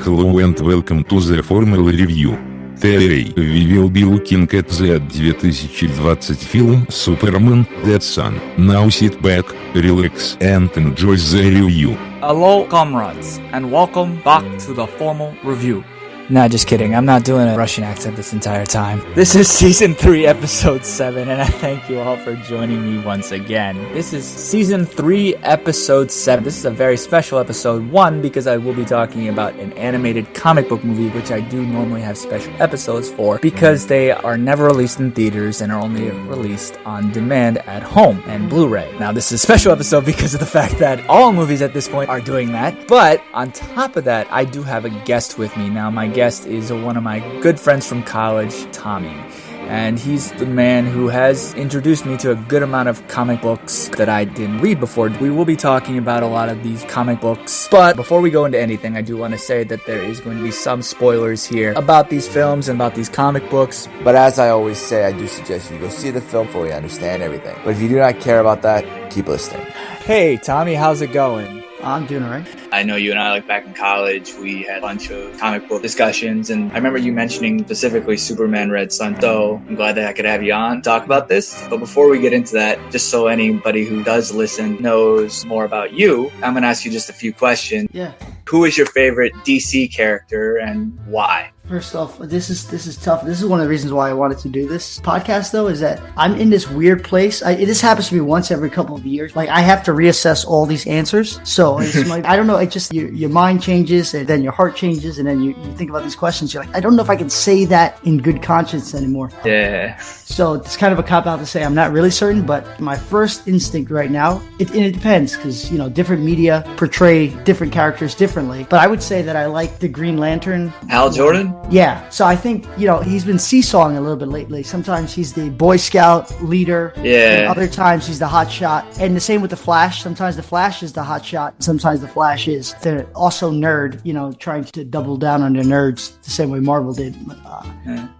Hello and welcome to the formal review. Today we will be looking at the 2020 film Superman Dead Son. Now sit back, relax and enjoy the review. Hello, comrades, and welcome back to the formal review. Nah, just kidding. I'm not doing a Russian accent this entire time. This is Season 3, Episode 7, and I thank you all for joining me once again. This is Season 3, Episode 7. This is a very special Episode 1 because I will be talking about an animated comic book movie, which I do normally have special episodes for because they are never released in theaters and are only released on demand at home and Blu-ray. Now, this is a special episode because of the fact that all movies at this point are doing that, but on top of that, I do have a guest with me. Now, my guest is one of my good friends from college, Tommy. And he's the man who has introduced me to a good amount of comic books that I didn't read before. We will be talking about a lot of these comic books. But before we go into anything, I do want to say that there is going to be some spoilers here about these films and about these comic books. But as I always say, I do suggest you go see the film before you understand everything. But if you do not care about that, keep listening. Hey, Tommy, how's it going? I'm doing all right. I know you and I, back in college, we had a bunch of comic book discussions, and I remember you mentioning specifically Superman Red Son, so I'm glad that I could have you on to talk about this. But before we get into that, just so anybody who does listen knows more about you, I'm going to ask you just a few questions. Yeah. Who is your favorite DC character and why? First off, this is tough. This is one of the reasons why I wanted to do this podcast, though, is that I'm in this weird place. This happens to me once every couple of years. I have to reassess all these answers. So it's I don't know. It just your mind changes, and then your heart changes, and then you think about these questions. You're like, I don't know if I can say that in good conscience anymore. Yeah. So it's kind of a cop out to say I'm not really certain, but my first instinct right now, it depends because different media portray different characters differently. But I would say that I like the Green Lantern. Hal Jordan. Yeah, so I think, he's been seesawing a little bit lately. Sometimes he's the Boy Scout leader. Yeah. And other times he's the hot shot. And the same with the Flash. Sometimes the Flash is the hot shot. Sometimes the Flash is. They're also nerd, trying to double down on their nerds the same way Marvel did.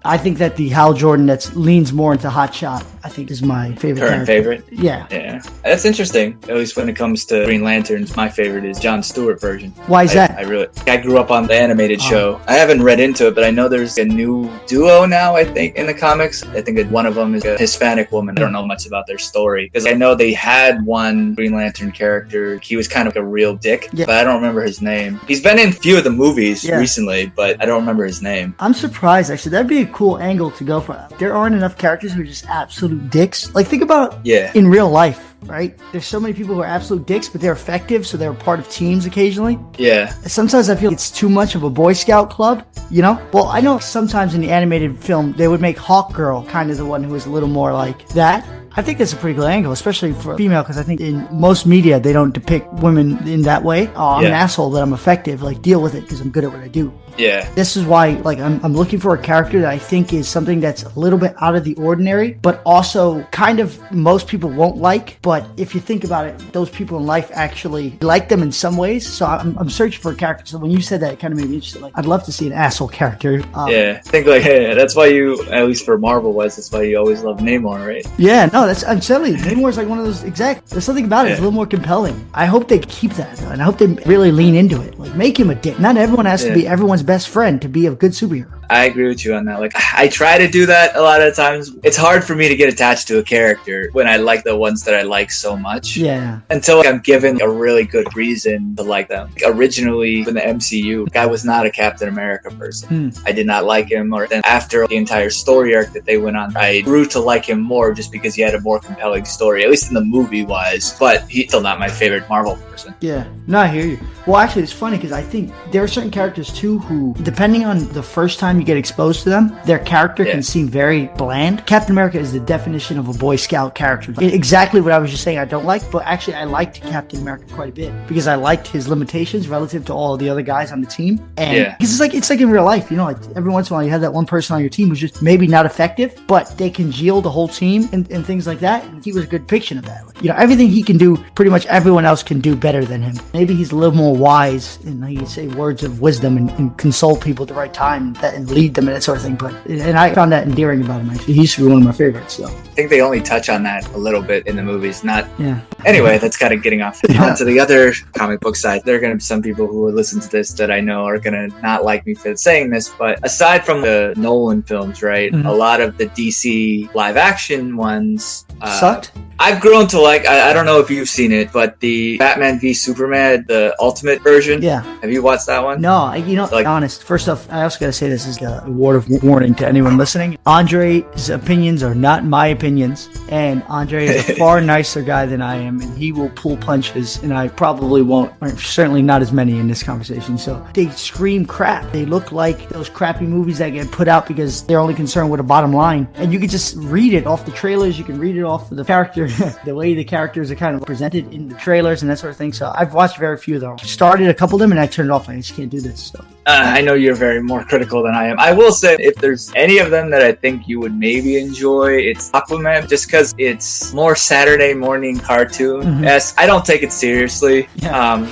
I think that the Hal Jordan that leans more into hot shot, I think is my favorite Current character. favorite? Yeah. Yeah. That's interesting. At least when it comes to Green Lanterns, my favorite is Jon Stewart version. Why is that? I grew up on the animated show. I haven't read into it, but I know there's a new duo now, I think, in the comics. I think that one of them is a Hispanic woman. I don't know much about their story because I know they had one Green Lantern character. He was kind of like a real dick, but I don't remember his name. He's been in a few of the movies recently, but I don't remember his name. I'm surprised, actually. That'd be a cool angle to go for. There aren't enough characters who are just absolute dicks. Think about in real life, right? There's so many people who are absolute dicks, but they're effective, so they're part of teams occasionally. Yeah. Sometimes I feel it's too much of a Boy Scout club, Well, I know sometimes in the animated film, they would make Hawkgirl kind of the one who was a little more like that. I think that's a pretty cool angle, especially for female, because I think in most media, they don't depict women in that way. Oh, I'm an asshole, but I'm effective. Deal with it because I'm good at what I do. Yeah. This is why, I'm looking for a character that I think is something that's a little bit out of the ordinary, but also kind of most people won't like. But if you think about it, those people in life actually like them in some ways. So I'm searching for a character. So when you said that, it kind of made me interested. I'd love to see an asshole character. I think that's why you, at least for Marvel that's why you always love Namor, right? Yeah, no, I'm telling you, Namor is one of those there's something about it. It's a little more compelling. I hope they keep that, though, and I hope they really lean into it. Make him a dick. Not everyone has to be everyone's best friend to be a good superhero. I agree with you on that. I try to do that a lot of times. It's hard for me to get attached to a character when I like the ones that I like so much. Yeah. Until I'm given a really good reason to like them. Originally, in the MCU, I was not a Captain America person. I did not like him. Or then after the entire story arc that they went on, I grew to like him more just because he had a more compelling story, at least in the movie-wise. But he's still not my favorite Marvel person. Yeah. No, I hear you. Well, actually, it's funny because I think there are certain characters, too, who, depending on the first time you get exposed to them, their character can seem very bland. Captain America is the definition of a Boy Scout character. Exactly what I was just saying I don't like, but actually I liked Captain America quite a bit because I liked his limitations relative to all of the other guys on the team. And because it's like in real life, every once in a while you have that one person on your team who's just maybe not effective, but they congeal the whole team and things like that. And he was a good depiction of that. Everything he can do, pretty much everyone else can do better than him. Maybe he's a little more wise and he can say words of wisdom and console people at the right time and lead them and that sort of thing. And I found that endearing about him. Actually, he used to be one of my favorites. So I think they only touch on that a little bit in the movies. Not yeah. Anyway, that's kind of getting off onto the other comic book side. There are going to be some people who will listen to this that I know are going to not like me for saying this, but aside from the Nolan films, right, a lot of the DC live action ones sucked. I've grown to like, I don't know if you've seen it, but the Batman v Superman, the Ultimate version. Yeah. Have you watched that one? No, like, honest. First off, I also got to say this is a word of warning to anyone listening. Andre's opinions are not my opinions, and Andre is a far nicer guy than I am, and he will pull punches, and I probably won't, or certainly not as many in this conversation. So they scream crap. They look like those crappy movies that get put out because they're only concerned with a bottom line, and you can just read it off the trailers. You can read it off of the character, the way the characters are kind of presented in the trailers and that sort of thing. So I've watched very few of them. Started a couple of them, and I turned it off. I just can't do this. So. I know you're very more critical than I am. I will say, if there's any of them that I think you would maybe enjoy, it's Aquaman, just because it's more Saturday morning cartoon. Yes, I don't take it seriously. Yeah.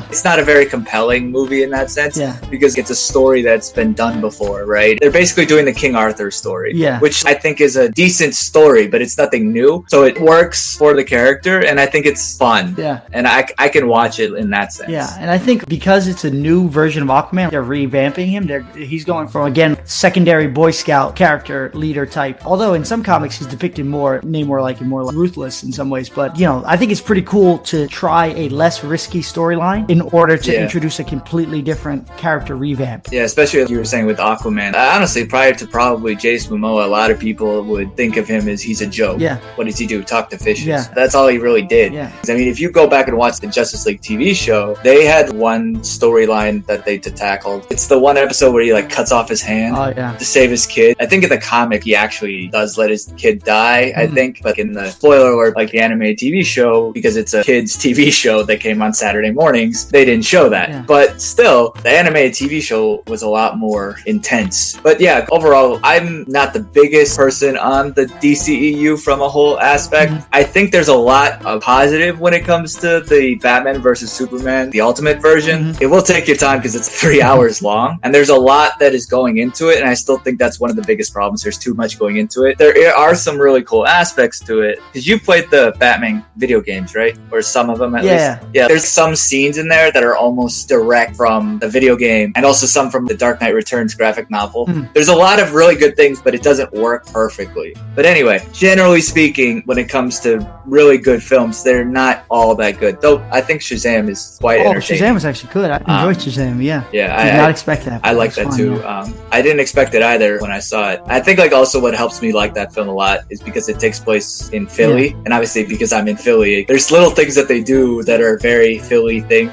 It's not a very compelling movie in that sense, because it's a story that's been done before, right? They're basically doing the King Arthur story, which I think is a decent story, but it's nothing new. So it works for the character, and I think it's fun. Yeah. And I can watch it in that sense. Yeah, and I think because it's a new version of Aquaman, they're revamping him. He's going from, again, secondary Boy Scout character leader type. Although in some comics he's depicted more ruthless in some ways. But, I think it's pretty cool to try a less risky storyline in order to introduce a completely different character revamp. Yeah, especially as you were saying with Aquaman. Honestly, prior to probably Jason Momoa, a lot of people would think of him as he's a joke. Yeah. What does he do? Talk to fishes. Yeah. That's all he really did. Yeah. I mean, if you go back and watch the Justice League TV show, they had one storyline that they tackled. It's the one episode where he cuts off his hand to save his kid. I think in the comic he actually does let his kid die, I think, but in the spoiler alert, like the animated TV show, because it's a kids TV show that came on Saturday mornings, they didn't show that. Yeah. But still, the animated TV show was a lot more intense. But yeah, overall, I'm not the biggest person on the DCEU from a whole aspect. I think there's a lot of positive when it comes to the Batman versus Superman, the Ultimate version. It will take your time because it's 3 hours long, and there's a lot that is going into it, and I still think that's one of the biggest problems. There's too much going into it. There are some really cool aspects to it, because you played the Batman video games, right? Or some of them at least. Yeah, there's some scenes in there that are almost direct from the video game, and also some from the Dark Knight Returns graphic novel. There's a lot of really good things, but it doesn't work perfectly. But anyway, generally speaking, when it comes to really good films, they're not all that good. Though I think Shazam is quite entertaining. Shazam was actually good. I enjoyed Shazam, yeah. I did not expect that. I like that too. Yeah. I didn't expect it either when I saw it. I think also what helps me like that film a lot is because it takes place in Philly, and obviously because I'm in Philly, there's little things that they do that are very Philly things,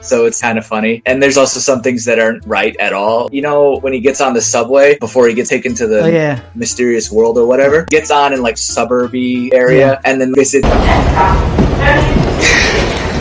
so it's kind of funny. And there's also some things that aren't right at all. When he gets on the subway before he gets taken to the mysterious world or whatever, gets on in suburby area, and then they sit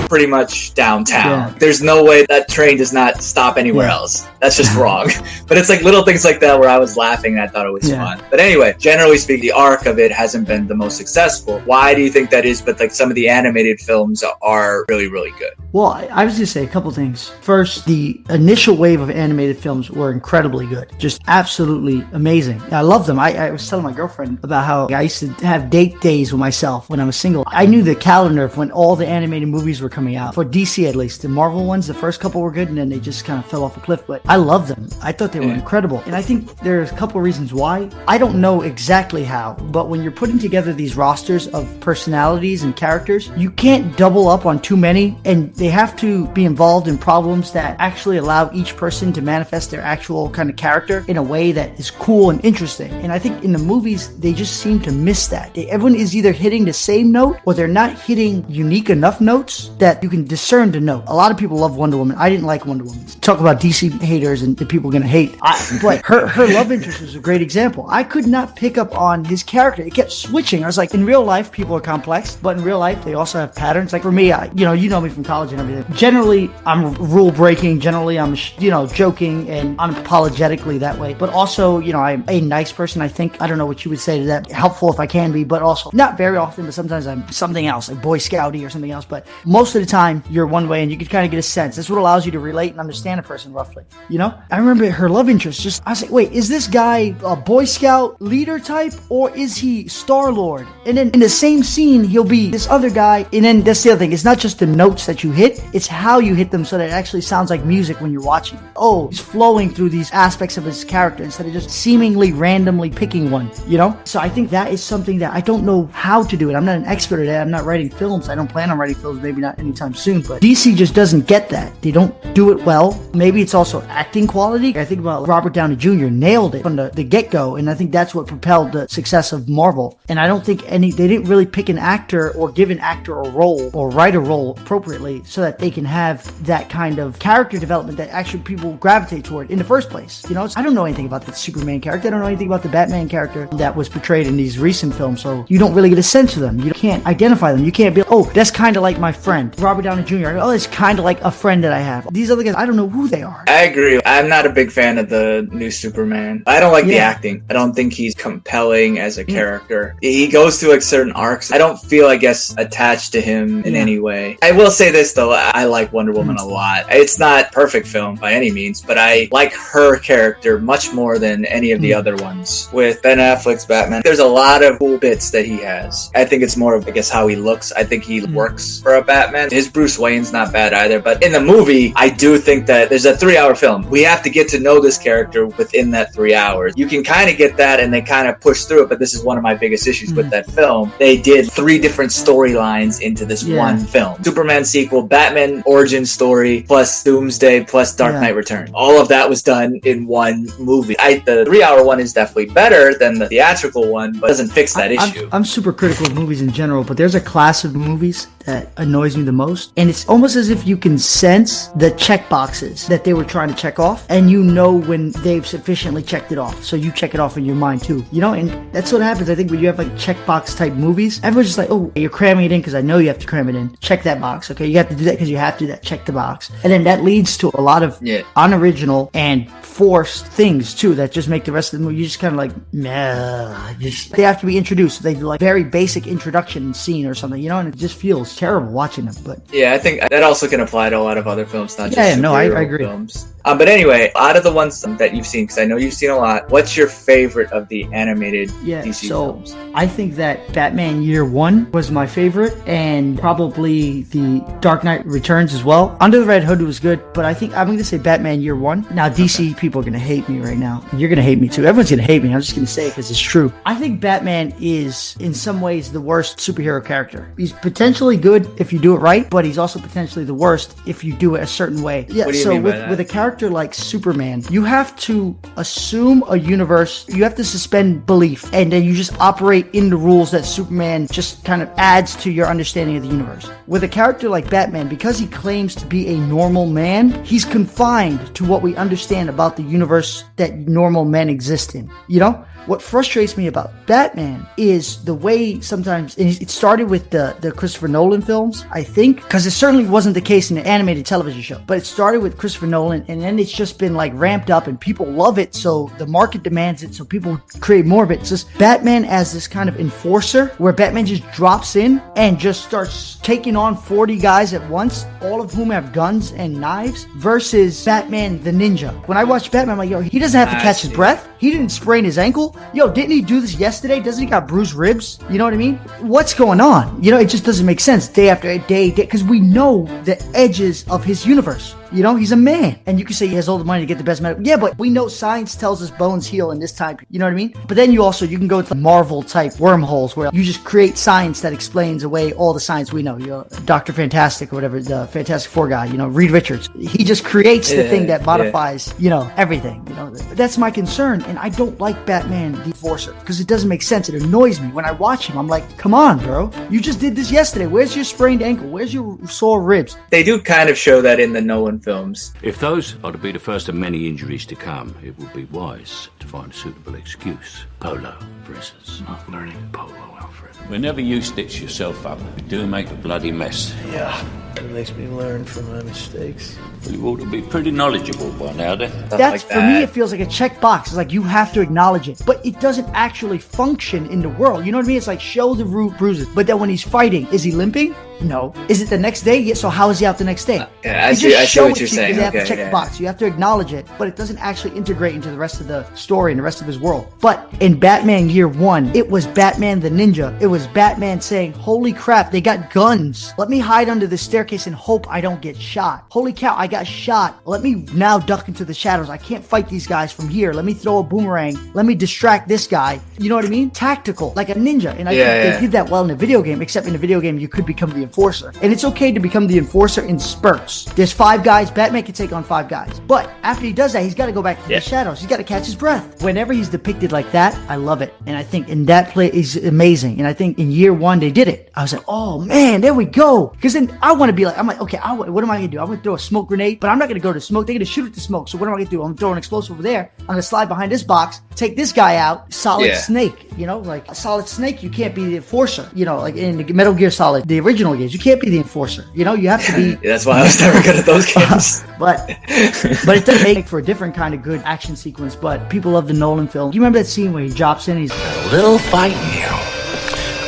pretty much downtown. There's no way that train does not stop anywhere else. That's just wrong. But it's little things like that where I was laughing and I thought it was fun. But anyway, generally speaking, the arc of it hasn't been the most successful. Why do you think that is? But some of the animated films are really, really good. Well, I was going to say a couple things. First, the initial wave of animated films were incredibly good. Just absolutely amazing. I love them. I was telling my girlfriend about how I used to have date days with myself when I was single. I knew the calendar of when all the animated movies were coming out. For DC, at least. The Marvel ones, the first couple were good, and then they just kind of fell off a cliff. But I love them. I thought they were incredible. And I think there's a couple of reasons why. I don't know exactly how, but when you're putting together these rosters of personalities and characters, you can't double up on too many, and they have to be involved in problems that actually allow each person to manifest their actual kind of character in a way that is cool and interesting. And I think in the movies, they just seem to miss that. Everyone is either hitting the same note, or they're not hitting unique enough notes that you can discern the note. A lot of people love Wonder Woman. I didn't like Wonder Woman. Talk about DC haters and the people are going to hate. But her love interest is a great example. I could not pick up on his character. It kept switching. I was like, in real life, people are complex, but in real life, they also have patterns. For me, you know me from college and everything. Generally, I'm rule breaking. Generally, I'm, joking and unapologetically that way. But also, I'm a nice person, I think. I don't know what you would say to that. Helpful if I can be, but also not very often, but sometimes I'm something else, like Boy Scouty or something else. But most of the time you're one way and you can kind of get a sense. That's what allows you to relate and understand a person roughly, you know? I remember her love interest, I was like, wait, is this guy a Boy Scout leader type or is he Star-Lord? And then in the same scene, he'll be this other guy. And then that's the other thing. It's not just the notes that you hit, it's how you hit them so that it actually sounds like music when you're watching. Oh, he's flowing through these aspects of his character instead of just seemingly randomly picking one, you know? So I think that is something that I don't know how to do it. I'm not an expert at it. I'm not writing films. I don't plan on writing films, maybe not anytime soon, but DC just doesn't get that. They don't do it well. Maybe it's also acting quality. I think about Robert Downey Jr. nailed it from the get-go, and I think that's what propelled the success of Marvel. And I don't think they didn't really pick an actor or give an actor a role or write a role appropriately so that they can have that kind of character development that actually people gravitate toward in the first place. You know, I don't know anything about the Superman character. I don't know anything about the Batman character that was portrayed in these recent films, so you don't really get a sense of them. You can't identify them. You can't be, oh, that's kind of like my friend, Robert Downey Jr. Oh, it's kind of like a friend that I have. These other guys, I don't know who they are. I agree. I'm not a big fan of the new Superman. I don't like the acting. I don't think he's compelling as a character. He goes through like certain arcs. I don't feel, I guess, attached to him in any way. I will say this though, I like Wonder Woman a lot. It's not a perfect film by any means, but I like her character much more than any of the other ones. With Ben Affleck's Batman, there's a lot of cool bits that he has. I think it's more of, I guess, how he looks. I think he works for a Batman. His Bruce Wayne's not bad either, but in the movie, I do think that there's a 3-hour film. We have to get to know this character within that 3 hours. You can kind of get that and they kind of push through it, but this is one of my biggest issues with that film. They did 3 different storylines into this one film. Superman sequel, Batman origin story, plus Doomsday, plus Dark Knight Returns. All of that was done in one movie. The 3-hour one is definitely better than the theatrical one, but doesn't fix that issue. I'm super critical of movies in general, but there's a class of movies that annoys me the most, and it's almost as if you can sense the check boxes that they were trying to check off, and you know when they've sufficiently checked it off, so you check it off in your mind too, you know? And that's what happens, I think, when you have like checkbox type movies. Everyone's just like, oh, you're cramming it in because I know you have to cram it in. Check that box, okay? You have to do that because you have to do that. Check the box. And then that leads to a lot of unoriginal and forced things too that just make the rest of the movie, you just kind of like, nah, they have to be introduced. They do like very basic introduction scene or something, you know, and it just feels terrible watching them. But yeah, I think that also can apply to a lot of other films, not just I agree. Films. But anyway, out of the ones that you've seen, because I know you've seen a lot, what's your favorite of the animated DC films? I think that Batman Year One was my favorite, and probably the Dark Knight Returns as well. Under the Red Hood was good, but I think I'm going to say Batman Year One. Now, DC people are going to hate me right now. You're going to hate me too. Everyone's going to hate me. I'm just going to say it because it's true. I think Batman is, in some ways, the worst superhero character. He's potentially good if you do it right, but he's also potentially the worst if you do it a certain way. Yeah, so with a character like Superman, you have to assume a universe, you have to suspend belief, and then you just operate in the rules that Superman just kind of adds to your understanding of the universe. With a character like Batman, because he claims to be a normal man, he's confined to what we understand about the universe that normal men exist in, you know? What frustrates me about Batman is the way sometimes, and it started with the Christopher Nolan films, I think, because it certainly wasn't the case in the animated television show, but it started with Christopher Nolan, and then it's just been like ramped up, and people love it, so the market demands it, so people create more of it. It's just Batman as this kind of enforcer, where Batman just drops in and just starts taking on 40 guys at once, all of whom have guns and knives, versus Batman the Ninja. When I watch Batman, I'm like, yo, he doesn't have to catch his breath. He didn't sprain his ankle. Yo, didn't he do this yesterday? Doesn't he got bruised ribs? You know what I mean? What's going on? You know, it just doesn't make sense day after day, because we know the edges of his universe. You know, he's a man. And you can say he has all the money to get the best medical. Yeah, but we know science tells us bones heal in this time. You know what I mean? But then you can go to Marvel type wormholes where you just create science that explains away all the science we know. You know, Dr. Fantastic or whatever, the Fantastic Four guy, you know, Reed Richards. He just creates the thing that modifies, you know, everything. You know, that's my concern. And I don't like Batman the Enforcer because it doesn't make sense. It annoys me. When I watch him, I'm like, come on, bro. You just did this yesterday. Where's your sprained ankle? Where's your sore ribs? They do kind of show that in the Nolan films. If those are to be the first of many injuries to come, it would be wise to find a suitable excuse. Polo, bruises. Not learning polo, Alfred. Whenever you stitch yourself up, you do make a bloody mess. Yeah, it makes me learn from my mistakes. Well, you ought to be pretty knowledgeable by now, then. That's, for me, it feels like a check box. It's like you have to acknowledge it, but it doesn't actually function in the world. You know what I mean? It's like show the root bruises, but then when he's fighting, is he limping? No. Is it the next day? Yeah, so how is he out the next day? I see what you're saying. You have to check the box. You have to acknowledge it, but it doesn't actually integrate into the rest of the story and the rest of his world. But in Batman Year One, it was Batman the Ninja. It was Batman saying, holy crap, they got guns. Let me hide under the staircase and hope I don't get shot. Holy cow, I got shot. Let me now duck into the shadows. I can't fight these guys from here. Let me throw a boomerang. Let me distract this guy. You know what I mean? Tactical, like a ninja. And I think they did that well in the video game, except in the video game, you could become the enforcer. And it's okay to become the enforcer in spurts. There's 5 guys. Batman can take on 5 guys. But after he does that, he's got to go back to the shadows. He's got to catch his breath. Whenever he's depicted like that, I love it. And I think in that play is amazing. And I think in Year One, they did it. I was like, oh man, there we go. Because then I want to be like, I'm like, okay, what am I going to do? I'm going to throw a smoke grenade, but I'm not going to go to smoke. They're going to shoot at the smoke. So what am I going to do? I'm going to throw an explosive over there. I'm going to slide behind this box, take this guy out. Solid Snake, you know, like a Solid Snake, you can't be the enforcer. You know, like in the Metal Gear Solid, the original games, you can't be the enforcer. You know, you have to be. That's why I was never good at those games. But it does make for a different kind of good action sequence. But people love the Nolan film. You remember that scene where he drops in? He's A little fight in you.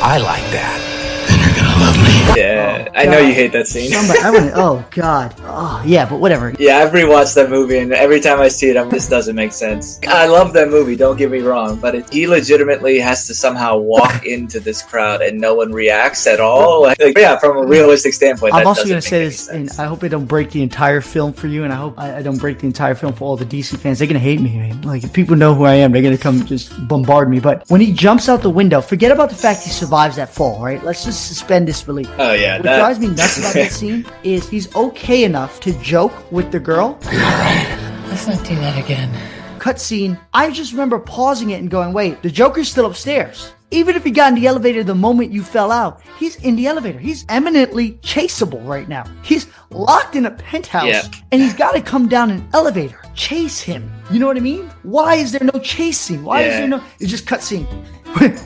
I like that. Then you're gonna love me. Yeah, I know you hate that scene. Oh God. Oh yeah, but whatever. Yeah, I've rewatched that movie, and every time I see it, this doesn't make sense. I love that movie, don't get me wrong, but he legitimately has to somehow walk into this crowd and no one reacts at all. Like, yeah, from a realistic standpoint. I'm also going to say this, and I hope I don't break the entire film for you, and I hope I don't break the entire film for all the DC fans. They're going to hate me, man. Like, if people know who I am, they're going to come just bombard me. But when he jumps out the window, forget about the fact he survives that fall, right? Let's just suspend disbelief. Oh yeah, what drives me nuts about that scene is he's okay enough to joke with the girl. You're right. Let's not do that again. Cutscene. I just remember pausing it and going, wait, the Joker's still upstairs. Even if he got in the elevator the moment you fell out, he's in the elevator. He's eminently chaseable right now. He's locked in a penthouse and he's got to come down an elevator. Chase him. You know what I mean? Why is there no chase scene? Why is there no... It's just cutscene.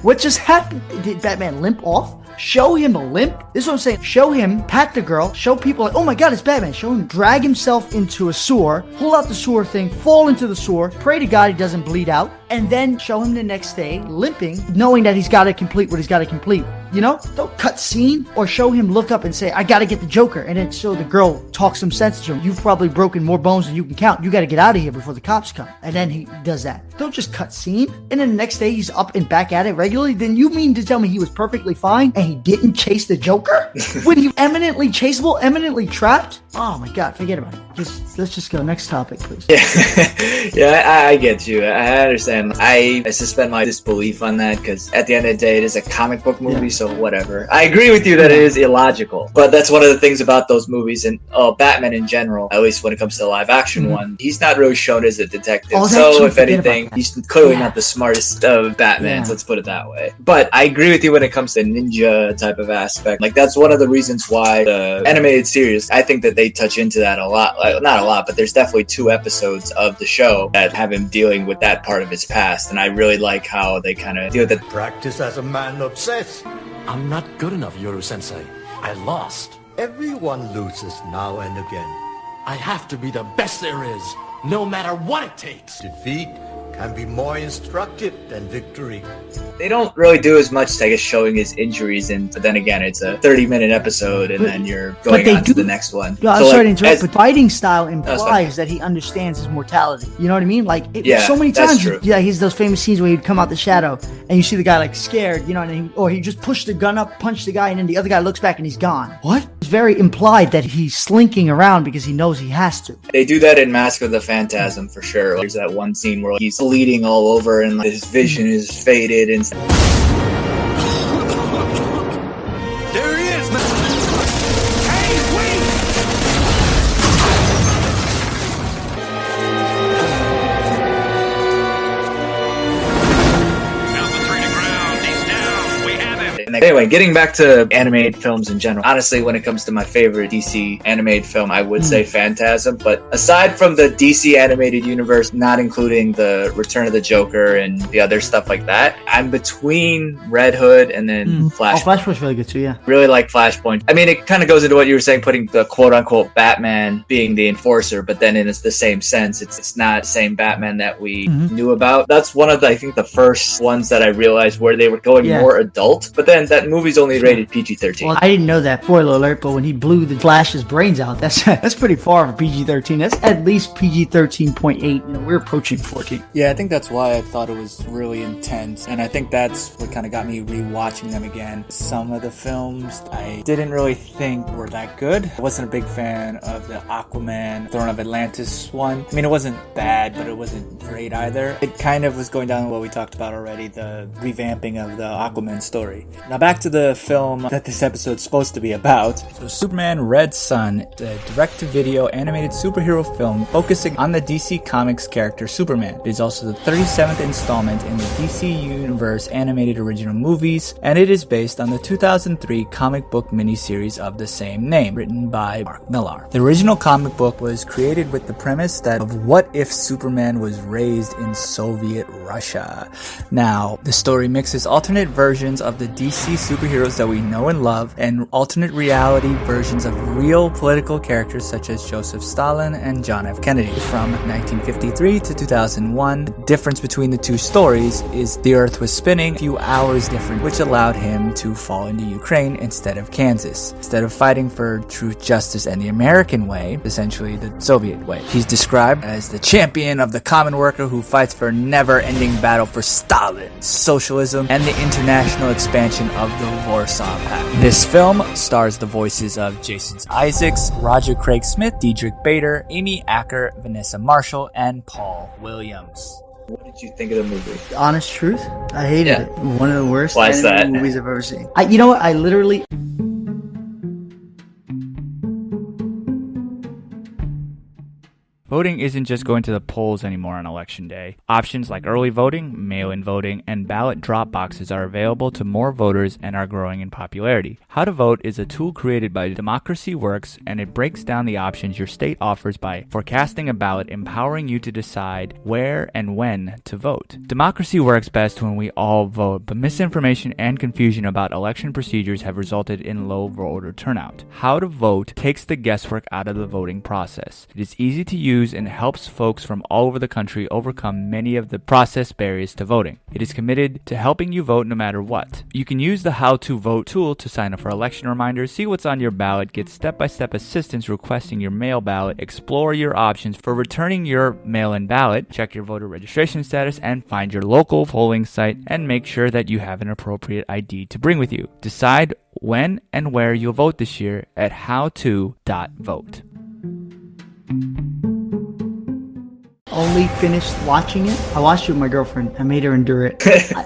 What just happened? Did Batman limp off? Show him a limp. This is what I'm saying. Show him, pat the girl, show people like, oh my God, it's Batman. Show him drag himself into a sewer, pull out the sewer thing, fall into the sewer, pray to God he doesn't bleed out, and then show him the next day limping, knowing that he's got to complete what he's got to complete. You know? Don't cut scene or show him look up and say, I got to get the Joker. And then so the girl talks some sense to him. You've probably broken more bones than you can count. You got to get out of here before the cops come. And then he does that. Don't just cut scene. And then the next day he's up and back at it regularly. Then you mean to tell me he was perfectly fine and he didn't chase the Joker? When he eminently chaseable, eminently trapped? Oh my God, forget about it. Let's just go. Next topic, please. Yeah, I get you. I understand. I suspend my disbelief on that because at the end of the day, it is a comic book movie, so whatever. I agree with you that it is illogical, but that's one of the things about those movies and Batman in general, at least when it comes to the live action one, he's not really shown as a detective. So if anything, he's clearly not the smartest of Batmans, let's put it that way. But I agree with you when it comes to ninja type of aspect. Like, that's one of the reasons why the animated series, I think that they touch into that a lot. Like, not a lot, but there's definitely 2 episodes of the show that have him dealing with that part of his past, and I really like how they kind of deal with it. Practice as a man obsessed. I'm not good enough, Yoru-sensei. I lost. Everyone loses now and again. I have to be the best there is, no matter what it takes. Defeat can be more instructive than victory. They don't really do as much, I guess, showing his injuries, but then again, it's a 30-minute episode, and then you're going on to the next one. No, I'm sorry to interrupt, but fighting style implies that he understands his mortality. You know what I mean? Like, so many times, he's those famous scenes where he'd come out the shadow, and you see the guy, like, scared, you know, or he just pushed the gun up, punched the guy, and then the other guy looks back and he's gone. What? It's very implied that he's slinking around because he knows he has to. They do that in Mask of the Phantasm, for sure. There's that one scene where he's bleeding all over, and like, his vision is faded, and there he is, man. Hey, wait! Now the 3 to ground. He's down. We have him. And they Anyway, getting back to animated films in general. Honestly, when it comes to my favorite DC animated film, I would say Phantasm. But aside from the DC animated universe, not including the Return of the Joker and the other stuff like that, I'm between Red Hood and then Flashpoint. Oh, Flashpoint's really good too, yeah. Really like Flashpoint. I mean, it kind of goes into what you were saying, putting the quote-unquote Batman being the enforcer, but then in the same sense, it's not the same Batman that we knew about. That's one of the, I think, the first ones that I realized where they were going more adult, but then that movie's only rated PG-13. Well, I didn't know that, spoiler alert, but when he blew the Flash's brains out, that's pretty far for PG-13. That's at least PG-13.8. You know, we're approaching 14. Yeah, I think that's why I thought it was really intense, and I think that's what kind of got me rewatching them again. Some of the films I didn't really think were that good. I wasn't a big fan of the Aquaman, Throne of Atlantis one. I mean, it wasn't bad, but it wasn't great either. It kind of was going down what we talked about already, the revamping of the Aquaman story. Now back to the film that this episode's supposed to be about. So Superman Red Sun, the direct-to-video animated superhero film focusing on the DC Comics character Superman. It is also the 37th installment in the DC Universe animated original movies, and it is based on the 2003 comic book miniseries of the same name, written by Mark Millar. The original comic book was created with the premise that of what if Superman was raised in Soviet Russia. Now, the story mixes alternate versions of the DC superheroes that we know and love and alternate reality versions of real political characters such as Joseph Stalin and John F. Kennedy. From 1953 to 2001, the difference between the two stories is the Earth was spinning a few hours different, which allowed him to fall into Ukraine instead of Kansas. Instead of fighting for truth, justice, and the American way, essentially the Soviet way. He's described as the champion of the common worker who fights for a never-ending battle for Stalin, socialism, and the international expansion of the Warsaw Pact. This film stars the voices of Jason Isaacs, Roger Craig Smith, Diedrich Bader, Amy Acker, Vanessa Marshall, and Paul Williams. What did you think of the movie? Honest truth, I hated it. One of the worst Why is that? movies I've ever seen. You know what? I literally... Voting isn't just going to the polls anymore on Election Day. Options like early voting, mail-in voting, and ballot drop boxes are available to more voters and are growing in popularity. How to Vote is a tool created by Democracy Works, and it breaks down the options your state offers by forecasting a ballot, empowering you to decide where and when to vote. Democracy works best when we all vote, but misinformation and confusion about election procedures have resulted in low voter turnout. How to Vote takes the guesswork out of the voting process. It is easy to use and helps folks from all over the country overcome many of the process barriers to voting. It is committed to helping you vote no matter what. You can use the How to Vote tool to sign up for election reminders, see what's on your ballot, get step-by-step assistance requesting your mail ballot, explore your options for returning your mail-in ballot, check your voter registration status, and find your local polling site and make sure that you have an appropriate ID to bring with you. Decide when and where you'll vote this year at howto.vote. Only finished watching it. I watched it with my girlfriend. I made her endure it.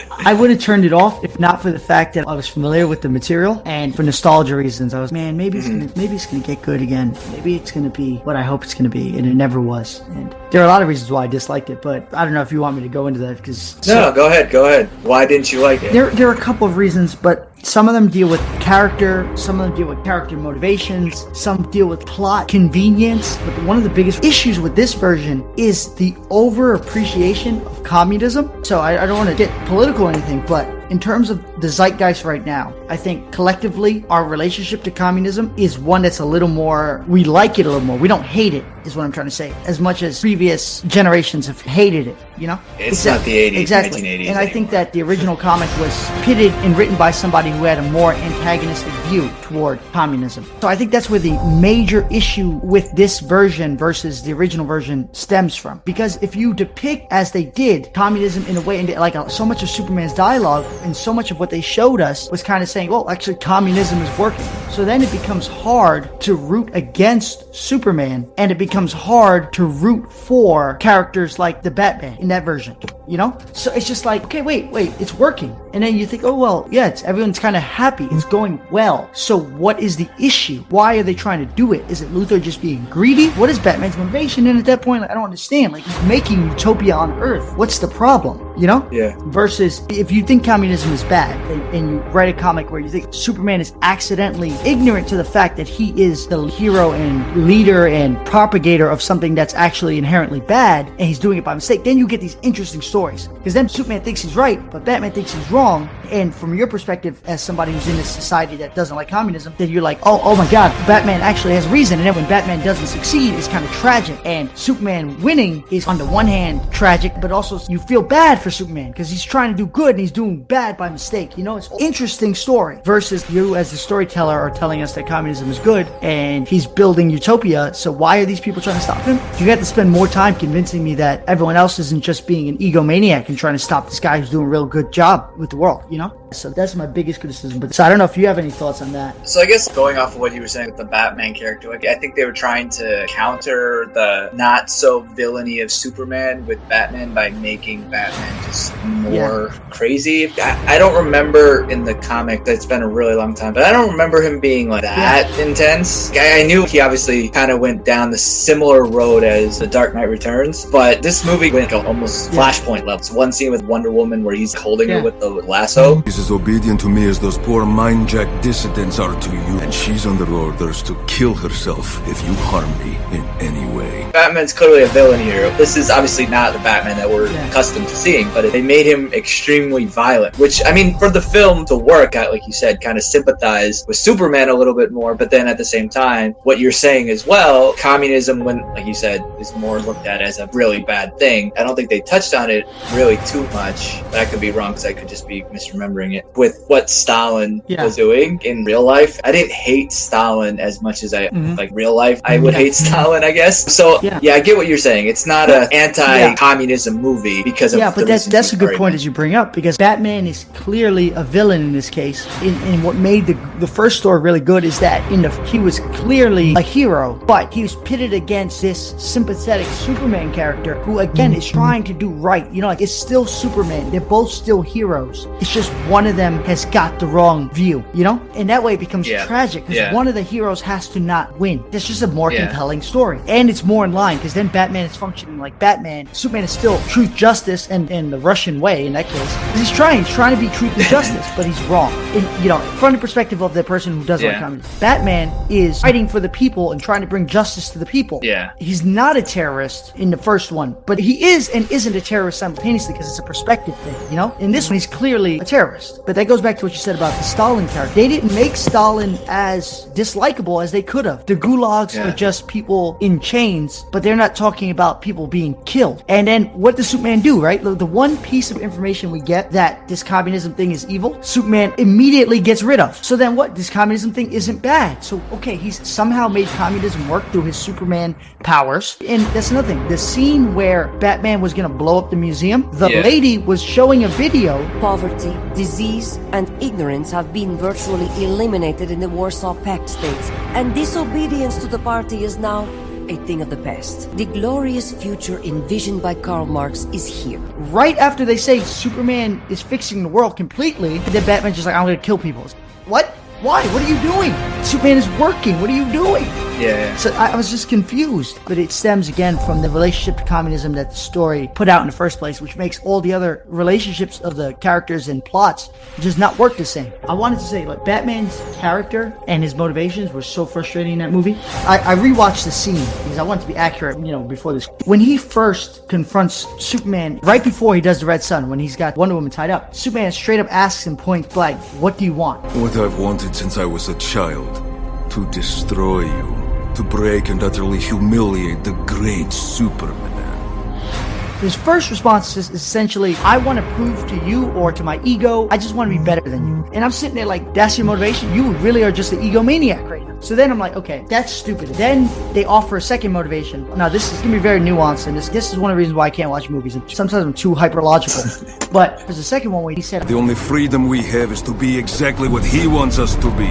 I would have turned it off if not for the fact that I was familiar with the material, and for nostalgia reasons, I was, man, maybe it's gonna get good again. Maybe it's gonna be what I hope it's gonna be, and it never was. And there are a lot of reasons why I disliked it, but I don't know if you want me to go into that because no, go ahead. Why didn't you like it? There are a couple of reasons, but some of them deal with character, some of them deal with character motivations, some deal with plot convenience. But one of the biggest issues with this version is the over appreciation of communism. So I don't want to get political or anything, but in terms of the zeitgeist right now, I think collectively our relationship to communism is one that's a little more, we like it a little more. We don't hate it, is what I'm trying to say, as much as previous generations have hated it, you know? It's not the 80s, exactly. 1980s. And I think that the original comic was pitted and written by somebody who had a more antagonistic view toward communism. So I think that's where the major issue with this version versus the original version stems from. Because if you depict, as they did, communism in a way, and like so much of Superman's dialogue and so much of what they showed us was kind of saying, well, actually communism is working. So then it becomes hard to root against Superman, and it becomes hard to root for characters like the Batman in that version. you know? So it's just like, okay, wait, it's working. And then you think, oh, well, yeah, everyone's kind of happy. It's going well. So what is the issue? Why are they trying to do it? Is it Luthor just being greedy? What is Batman's motivation? And at that point, like, I don't understand. Like, he's making utopia on Earth. What's the problem? You know? Yeah. Versus if you think communism is bad and you write a comic where you think Superman is accidentally ignorant to the fact that he is the hero and leader and propagator of something that's actually inherently bad and he's doing it by mistake, then you get these interesting stories. Because then Superman thinks he's right, but Batman thinks he's wrong. And from your perspective, as somebody who's in this society that doesn't like communism, then you're like, oh my God, Batman actually has reason. And then when Batman doesn't succeed, it's kind of tragic. And Superman winning is on the one hand tragic, but also you feel bad for Superman because he's trying to do good and he's doing bad by mistake. You know, it's an interesting story versus you as the storyteller are telling us that communism is good and he's building utopia. So why are these people trying to stop him? You have to spend more time convincing me that everyone else isn't just being an egomaniac and trying to stop this guy who's doing a real good job with the world, you know? So that's my biggest criticism. But so I don't know if you have any thoughts on that. So I guess going off of what you were saying with the Batman character, I think they were trying to counter the not so villainy of Superman with Batman by making Batman just more crazy. I don't remember in the comic, that's been a really long time, but I don't remember him being like that intense. I knew he obviously kind of went down the similar road as The Dark Knight Returns, but this movie went almost Flashpoint levels. One scene with Wonder Woman where he's holding her with the lasso. She's as obedient to me as those poor mind-jacked dissidents are to you, and she's under orders to kill herself if you harm me in any way. Batman's clearly a villain here. This is obviously not the Batman that we're accustomed to seeing, but they made him extremely violent, which, I mean, for the film to work, like you said, kind of sympathize with Superman a little bit more, but then at the same time, what you're saying as well, communism, when, like you said, is more looked at as a really bad thing. I don't think they touched on it really too much. I could be wrong because I could just be misremembering it. With what Stalin was doing in real life, I didn't hate Stalin as much as I like real life. I would hate Stalin, I guess. So yeah, I get what you're saying. It's not an anti-communism movie because of but that's a good point as you bring up, because Batman is clearly a villain in this case. And what made the first story really good is that he was clearly a hero, but he was pitted against this sympathetic Superman character who again is trying to do right. You know, like, it's still Superman. They're both still heroes. It's just one of them has got the wrong view, you know? And that way it becomes tragic because one of the heroes has to not win. That's just a more compelling story. And it's more in line because then Batman is functioning like Batman. Superman is still truth, justice, and the Russian way in that case. He's trying to be truth and justice, but he's wrong. And, you know, from the perspective of the person who doesn't like communism, Batman is fighting for the people and trying to bring justice to the people. Yeah. He's not a terrorist in the first one, but he is and isn't a terrorist simultaneously because it's a perspective thing, you know? In this one, he's clearly a terrorist. But that goes back to what you said about the Stalin character. They didn't make Stalin as dislikable as they could have. The gulags are just people in chains, but they're not talking about people being killed. And then what does Superman do, right? The one piece of information we get that this communism thing is evil, Superman immediately gets rid of. So then what? This communism thing isn't bad. So, okay, he's somehow made communism work through his Superman powers. And that's another thing. The scene where Batman was going to blow up the museum, the lady was showing a video. Poverty, disease, and ignorance have been virtually eliminated in the Warsaw Pact states, and disobedience to the party is now a thing of the past. The glorious future envisioned by Karl Marx is here. Right after they say Superman is fixing the world completely, then Batman's just like, I'm going to kill people. What? Why? What are you doing? Superman is working. What are you doing? Yeah. So I was just confused. But it stems again from the relationship to communism that the story put out in the first place, which makes all the other relationships of the characters and plots just not work the same. I wanted to say, like, Batman's character and his motivations were so frustrating in that movie. I rewatched the scene because I wanted to be accurate, you know, before this. When he first confronts Superman, right before he does the Red Sun, when he's got Wonder Woman tied up, Superman straight up asks him point blank, what do you want? What I've wanted since I was a child, to destroy you, to break and utterly humiliate the great Superman. His first response is essentially, I want to prove to you or to my ego, I just want to be better than you. And I'm sitting there like, that's your motivation? You really are just an egomaniac right now. So then I'm like, okay, that's stupid. Then they offer a second motivation. Now this is going to be very nuanced, and this is one of the reasons why I can't watch movies. Sometimes I'm too hyperlogical. But there's a second one where he said, the only freedom we have is to be exactly what he wants us to be.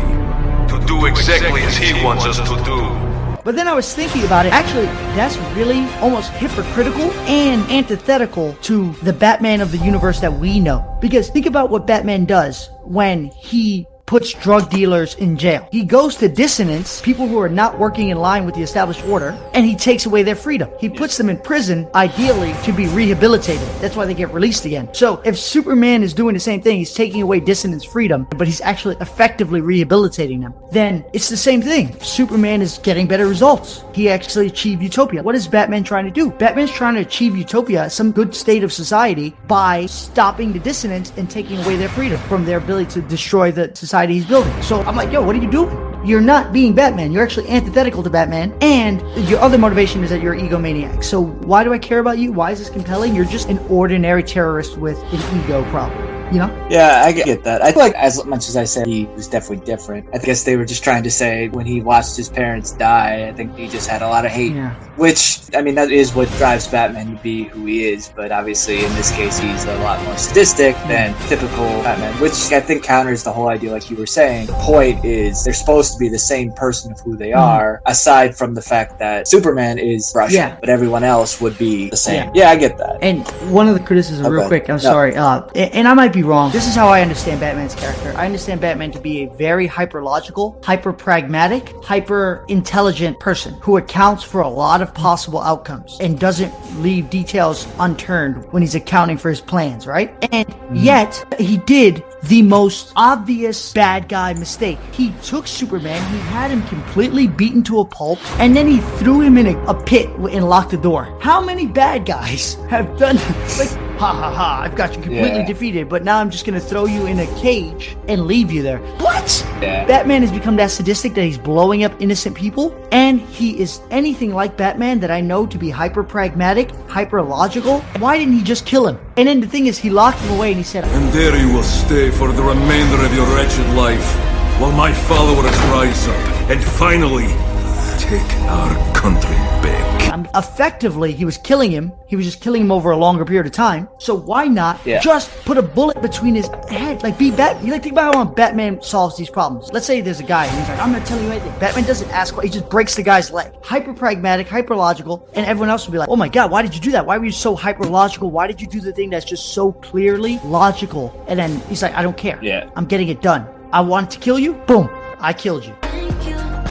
To do exactly as he wants us to do. But then I was thinking about it. Actually, that's really almost hypocritical and antithetical to the Batman of the universe that we know. Because think about what Batman does when he puts drug dealers in jail. He goes to dissonance, people who are not working in line with the established order, and he takes away their freedom. He puts them in prison, ideally, to be rehabilitated. That's why they get released again. So if Superman is doing the same thing, he's taking away dissonance freedom, but he's actually effectively rehabilitating them, then it's the same thing. Superman is getting better results. He actually achieved utopia. What is Batman trying to do? Batman's trying to achieve utopia, some good state of society, by stopping the dissonance and taking away their freedom from their ability to destroy the society he's building. So I'm like, yo, what are you doing? You're not being Batman. You're actually antithetical to Batman. And your other motivation is that you're an egomaniac. So why do I care about you? Why is this compelling? You're just an ordinary terrorist with an ego problem. You know? Yeah, I get that. I feel like as much as I said he was definitely different, I guess they were just trying to say when he watched his parents die, I think he just had a lot of hate. Yeah. Which, I mean, that is what drives Batman to be who he is, but obviously in this case he's a lot more sadistic than typical Batman, which I think counters the whole idea like you were saying. The point is they're supposed to be the same person of who they are, aside from the fact that Superman is Russian, but everyone else would be the same. Yeah, I get that. And one of the criticisms, real quick, I'm sorry, and I might be wrong. This is how I understand Batman's character. I understand Batman to be a very hyper-logical, hyper-pragmatic, hyper-intelligent person who accounts for a lot of possible outcomes and doesn't leave details unturned when he's accounting for his plans, right? And yet, he did the most obvious bad guy mistake. He took Superman, he had him completely beaten to a pulp, and then he threw him in a pit and locked the door. How many bad guys have done like, ha ha ha, I've got you completely defeated, but now I'm just gonna throw you in a cage and leave you there. What? Batman has become that sadistic that he's blowing up innocent people, and he is anything like Batman that I know to be hyper-pragmatic, hyper-logical. Why didn't he just kill him? And then the thing is, he locked him away and he said, and there you will stay for the remainder of your wretched life, while my followers rise up and finally take our country back. Effectively, he was killing him. He was just killing him over a longer period of time. So why not just put a bullet between his head? Like, be Batman. You like, think about how Batman solves these problems. Let's say there's a guy and he's like, I'm not telling you anything. Batman doesn't ask, he just breaks the guy's leg. Hyper pragmatic, hyper logical, and everyone else would be like, oh my god, why did you do that? Why were you so hyper logical? Why did you do the thing that's just so clearly logical? And then he's like, I don't care. I'm getting it done. I wanted to kill you. Boom. I killed you.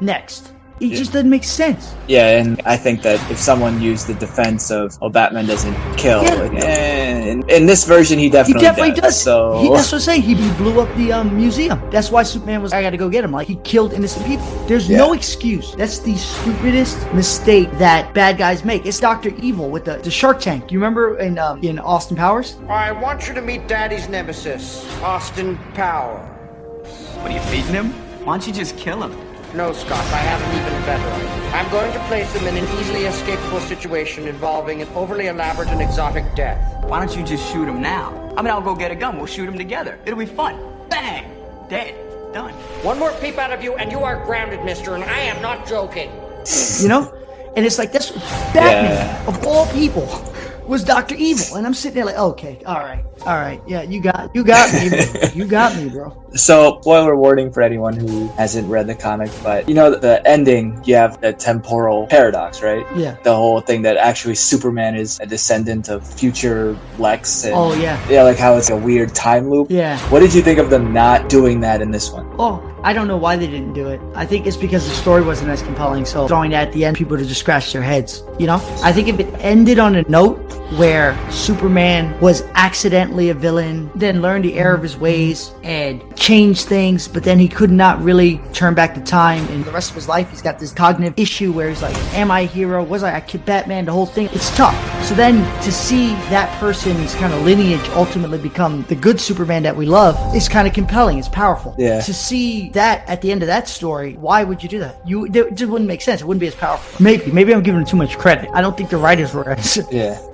Next. It just doesn't make sense. Yeah, and I think that if someone used the defense of, oh, Batman doesn't kill, in this version he definitely does. So that's what I'm saying. He blew up the museum. That's why Superman was, I gotta go get him. Like, he killed innocent people. There's no excuse. That's the stupidest mistake that bad guys make. It's Dr. Evil with the Shark Tank. You remember in Austin Powers? I want you to meet Daddy's nemesis, Austin Powers. What, are you beating him? Why don't you just kill him? No, Scott, I have an even better. I'm going to place him in an easily escapable situation involving an overly elaborate and exotic death. Why don't you just shoot him now? I mean, I'll go get a gun. We'll shoot him together. It'll be fun. Bang! Dead. Done. One more peep out of you and you are grounded, mister, and I am not joking. You know? And it's like, that's Batman, of all people, was Dr. Evil. And I'm sitting there like, okay, all right. Yeah, you got me, bro. You got me, bro. So, spoiler warning for anyone who hasn't read the comic, but you know, the ending, you have the temporal paradox, right? Yeah. The whole thing that actually Superman is a descendant of future Lex. And, yeah, like how it's a weird time loop. Yeah. What did you think of them not doing that in this one? Oh, I don't know why they didn't do it. I think it's because the story wasn't as compelling, so throwing that at the end, people would just scratch their heads, you know? I think if it ended on a note where Superman was accidentally a villain, then learned the error of his ways and changed things, but then he could not really turn back the time, and the rest of his life he's got this cognitive issue where he's like, am I a hero? Was I kid Batman? The whole thing, it's tough. So then to see that person's kind of lineage ultimately become the good Superman that we love is kind of compelling. It's powerful. Yeah. To see that at the end of that story, why would you do that? It just wouldn't make sense. It wouldn't be as powerful. Maybe I'm giving it too much credit. I don't think the writers were as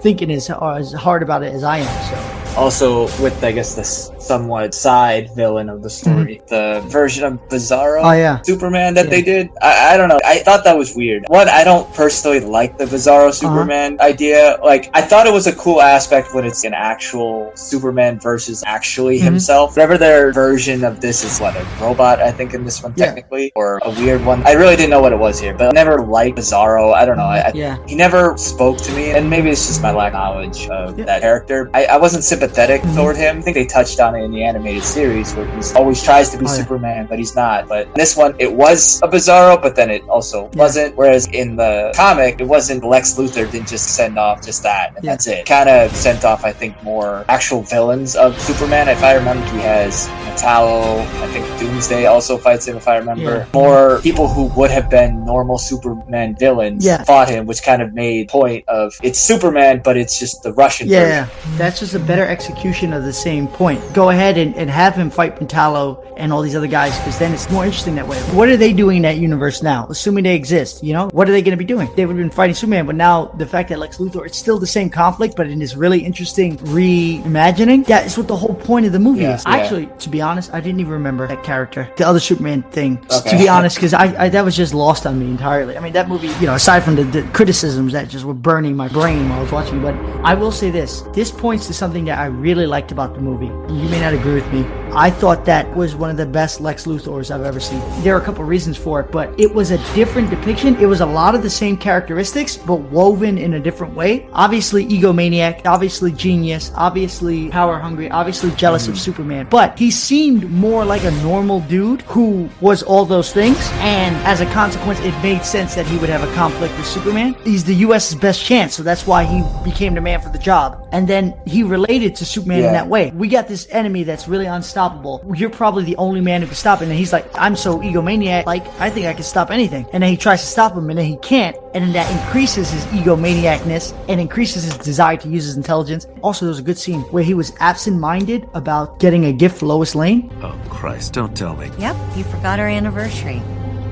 thinking as hard about it as I am. So Also, with, I guess, this somewhat side villain of the story, the version of Bizarro Superman that they did. I don't know. I thought that was weird. One, I don't personally like the Bizarro Superman idea. Like, I thought it was a cool aspect when it's an actual Superman versus actually himself. Whatever their version of this is, what, a robot, I think, in this one, technically, or a weird one. I really didn't know what it was here, but I never liked Bizarro. I don't know. He never spoke to me, and maybe it's just my lack of knowledge of that character. I wasn't sympathetic toward him. I think they touched on it in the animated series where he always tries to be Superman, but he's not. But in this one, it was a Bizarro, but then it also wasn't. Whereas in the comic, it wasn't. Lex Luthor didn't just send off just that, and that's it. Kind of sent off, I think, more actual villains of Superman. If I remember, he has Metallo. I think Doomsday also fights him, if I remember. More people who would have been normal Superman villains fought him, which kind of made point of it's Superman, but it's just the Russian version. That's just a better execution of the same point. Go ahead and have him fight Metallo and all these other guys, because then it's more interesting that way. What are they doing in that universe now? Assuming they exist, you know? What are they going to be doing? They would have been fighting Superman, but now the fact that Lex Luthor, it's still the same conflict, but in this really interesting reimagining, it's what the whole point of the movie is. Actually, to be honest, I didn't even remember that character, the other Superman thing, to be honest, because I that was just lost on me entirely. I mean, that movie, you know, aside from the criticisms that just were burning my brain while I was watching, but I will say this points to something that I really liked about the movie. You may not agree with me. I thought that was one of the best Lex Luthors I've ever seen. There are a couple reasons for it, but it was a different depiction. It was a lot of the same characteristics, but woven in a different way. Obviously egomaniac, obviously genius, obviously power hungry, obviously jealous of Superman, but he seemed more like a normal dude who was all those things, and as a consequence, it made sense that he would have a conflict with Superman. He's the U.S.'s best chance, so that's why he became the man for the job. And then he related to Superman in that way. We got this enemy that's really unstoppable. You're probably the only man who can stop it. And he's like, I'm so egomaniac, like, I think I can stop anything. And then he tries to stop him, and then he can't. And then that increases his egomaniacness and increases his desire to use his intelligence. Also, there was a good scene where he was absent-minded about getting a gift for Lois Lane. Oh, Christ, don't tell me. Yep, you forgot our anniversary.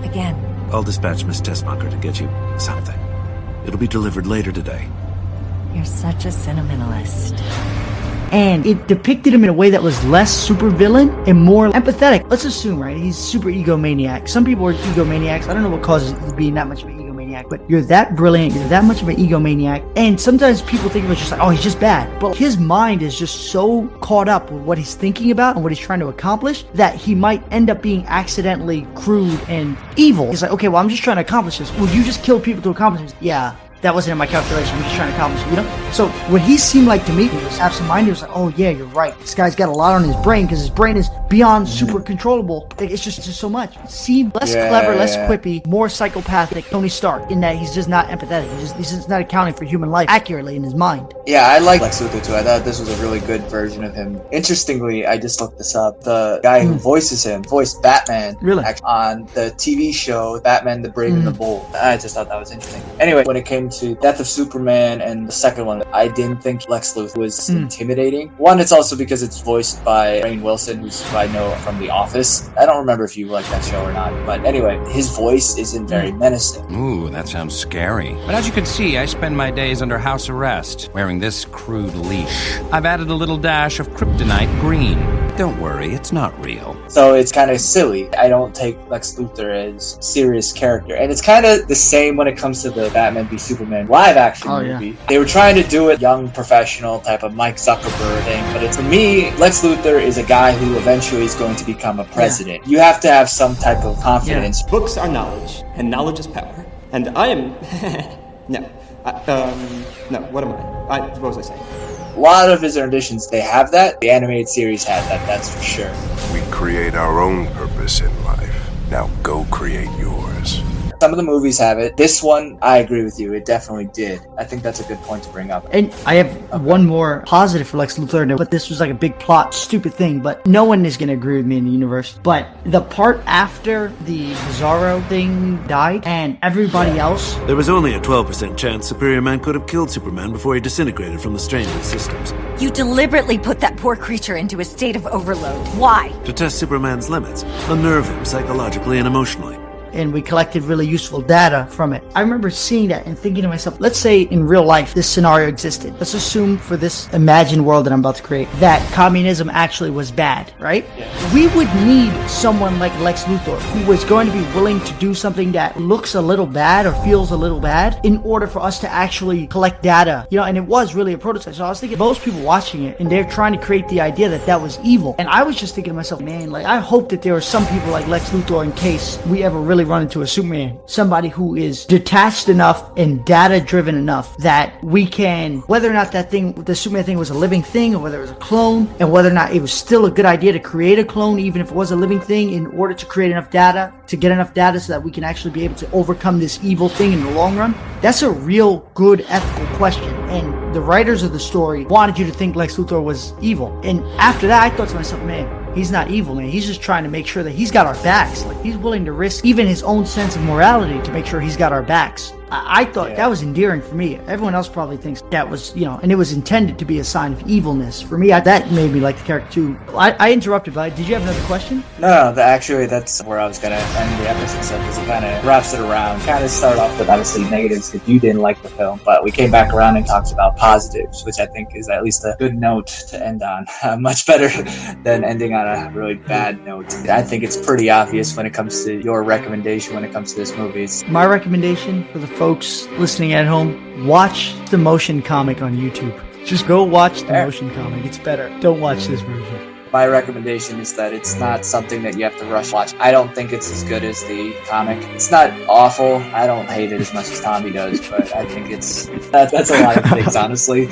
Again. I'll dispatch Miss Tessmacher to get you something. It'll be delivered later today. You're such a sentimentalist. And it depicted him in a way that was less super villain and more empathetic. Let's assume, right, he's super egomaniac. Some people are egomaniacs. I don't know what causes you to be that much of an egomaniac, but you're that brilliant, you're that much of an egomaniac. And sometimes people think of it just like, oh, he's just bad. But his mind is just so caught up with what he's thinking about and what he's trying to accomplish that he might end up being accidentally crude and evil. He's like, okay, well, I'm just trying to accomplish this. Well, you just kill people to accomplish this. Yeah. That wasn't in my calculation. I'm just trying to accomplish it, you know? So what he seemed like to me, he was absent-minded. He was like, oh yeah, you're right. This guy's got a lot on his brain because his brain is beyond super controllable. It's just so much. He seemed less clever, less quippy, more psychopathic Tony Stark in that he's just not empathetic. He's just not accounting for human life accurately in his mind. Yeah, I like Lex Luthor too. I thought this was a really good version of him. Interestingly, I just looked this up. The guy who voices him voiced Batman on the TV show Batman the Brave and the Bold. I just thought that was interesting. Anyway, when it came to Death of Superman and the second one, I didn't think Lex Luthor was intimidating. One, it's also because it's voiced by Rainn Wilson, who I know from The Office. I don't remember if you like that show or not, but anyway, his voice isn't very menacing. Ooh, that sounds scary. But as you can see, I spend my days under house arrest, wearing this crude leash. I've added a little dash of kryptonite green. Don't worry, it's not real. So it's kind of silly. I don't take Lex Luthor as a serious character. And it's kind of the same when it comes to the Batman v Superman live action movie. They were trying to do it young professional type of Mike Zuckerberg thing, but it's, for me, Lex Luthor is a guy who eventually is going to become a president. You have to have some type of confidence. Books are knowledge, and knowledge is power. And I am... no, what am I? What was I saying? A lot of his renditions, they have that. The animated series had that, that's for sure. We create our own purpose in life. Now go create yours. Some of the movies have it. This one, I agree with you. It definitely did. I think that's a good point to bring up. And I have one more positive for Lex Luthor, but this was like a big plot, stupid thing, but no one is going to agree with me in the universe. But the part after the Bizarro thing died and everybody else... There was only a 12% chance Superior Man could have killed Superman before he disintegrated from the strain of his systems. You deliberately put that poor creature into a state of overload. Why? To test Superman's limits, unnerve him psychologically and emotionally. and we collected really useful data from it. I remember seeing that and thinking to myself, let's say in real life this scenario existed. Let's assume for this imagined world that I'm about to create that communism actually was bad, right? Yeah. We would need someone like Lex Luthor who was going to be willing to do something that looks a little bad or feels a little bad in order for us to actually collect data, and it was really a prototype. So I was thinking most people watching it and they're trying to create the idea that that was evil. And I was just thinking to myself, man, like I hope that there are some people like Lex Luthor in case we ever really run into a Superman, somebody who is detached enough and data driven enough that we can, whether or not that thing, the Superman thing was a living thing or whether it was a clone, and whether or not it was still a good idea to create a clone even if it was a living thing in order to create enough data, to get enough data so that we can actually be able to overcome this evil thing in the long run. That's a real good ethical question. And the writers of the story wanted you to think Lex Luthor was evil. And after that, I thought to myself, man, he's not evil, man. He's just trying to make sure that he's got our backs. Like, he's willing to risk even his own sense of morality to make sure he's got our backs. I thought that was endearing for me. Everyone else probably thinks that was, and it was intended to be a sign of evilness. For me, that made me like the character too. I interrupted, but did you have another question? No, actually, that's where I was going to end the episode, because it kind of wraps it around. Kind of started off with, obviously, negatives because you didn't like the film, but we came back around and talked about positives, which I think is at least a good note to end on. Much better than ending on a really bad note. I think it's pretty obvious when it comes to your recommendation when it comes to this movie. My recommendation for the folks listening at home, watch the motion comic on YouTube. Just go watch the motion comic. It's better. Don't watch this version. My recommendation is that it's not something that you have to rush watch. I don't think it's as good as the comic. It's not awful. I don't hate it as much as Tommy does, but I think that's a lot of things, honestly.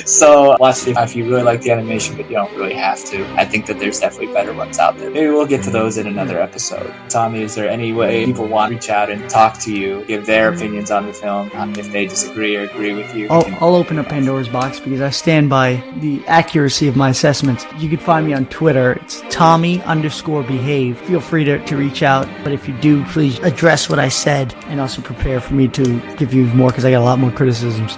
So watch it if you really like the animation, but you don't really have to. I think that there's definitely better ones out there. Maybe we'll get to those in another episode. Tommy, is there any way people want to reach out and talk to you, give their opinions on the film, if they disagree or agree with you? I'll open up Pandora's box because I stand by the accuracy of my assessments. You can find me on Twitter. It's Tommy_behave. Feel free to reach out. But if you do, please address what I said and also prepare for me to give you more because I got a lot more criticisms.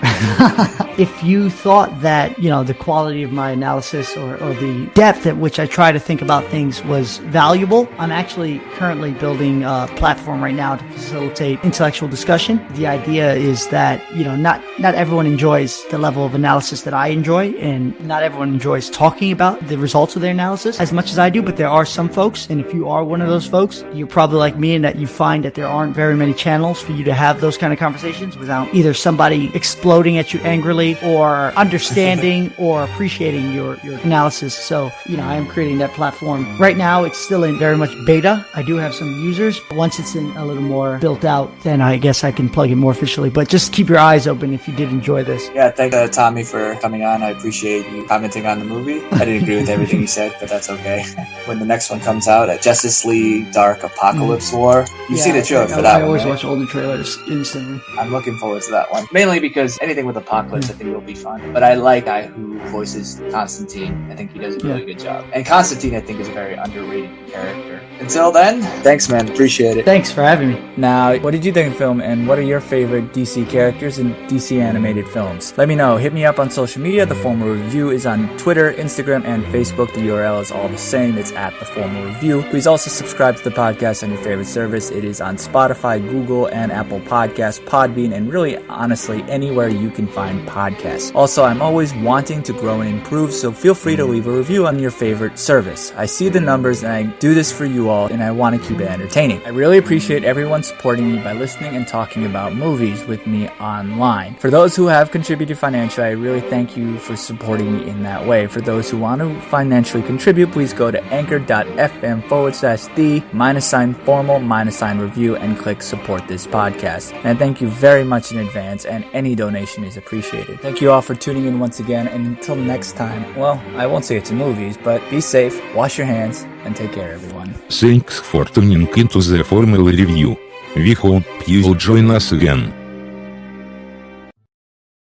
If you thought that, the quality of my analysis or the depth at which I try to think about things was valuable, I'm actually currently building a platform right now to facilitate intellectual discussion. The idea is that, not everyone enjoys the level of analysis that I enjoy, and not everyone enjoys talking about the results of their analysis as much as I do, but there are some folks, and if you are one of those folks, you're probably like me in that you find that there aren't very many channels for you to have those kind of conversations without either somebody exploding at you angrily or understanding or appreciating your analysis. So, I am creating that platform. Right now, it's still in very much beta. I do have some users. Once it's in a little more built out, then I guess I can plug it more officially, but just keep your eyes open if you did enjoy this. Yeah, thank Tommy for coming on. I appreciate you commenting on the movie. I didn't agree with everything you said, but that's okay. When the next one comes out, at Justice League Dark Apocalypse War, you've seen the trailer for that one, I always right? watch all the trailers instantly. I'm looking forward to that one. Mainly because anything with Apocalypse, I think will be fun. But I like the guy who voices Constantine. I think he does a really good job. And Constantine, I think, is a very underrated character. Until then, thanks, man. Appreciate it. Thanks for having me. Now, what did you think of the film, and what are your favorite DC characters in DC animated films? Let me know. Hit me up on social media. The Formal Review is on Twitter, Instagram, and Facebook. The URL is all the same. It's at The Formal Review. Please also subscribe to the podcast on your favorite service. It is on Spotify, Google, and Apple Podcasts, Podbean, and really, honestly, anywhere you can find podcasts. Also, I'm always wanting to grow and improve, so feel free to leave a review on your favorite service. I see the numbers, and I do this for you all, and I want to keep it entertaining. I really appreciate everyone supporting me by listening and talking about movies with me online. For those who have contributed financially, I really thank you for supporting me in that way. For those who want to financially contribute, please go to anchor.fm/the_formal-review and click support this podcast. And I thank you very much in advance, and any donation is appreciated. Thank you all for tuning in once again, and until next time, well, I won't say it to movies, but be safe, wash your hands, and take care, everyone. Thanks for tuning into the Formal Review. We hope you'll join us again.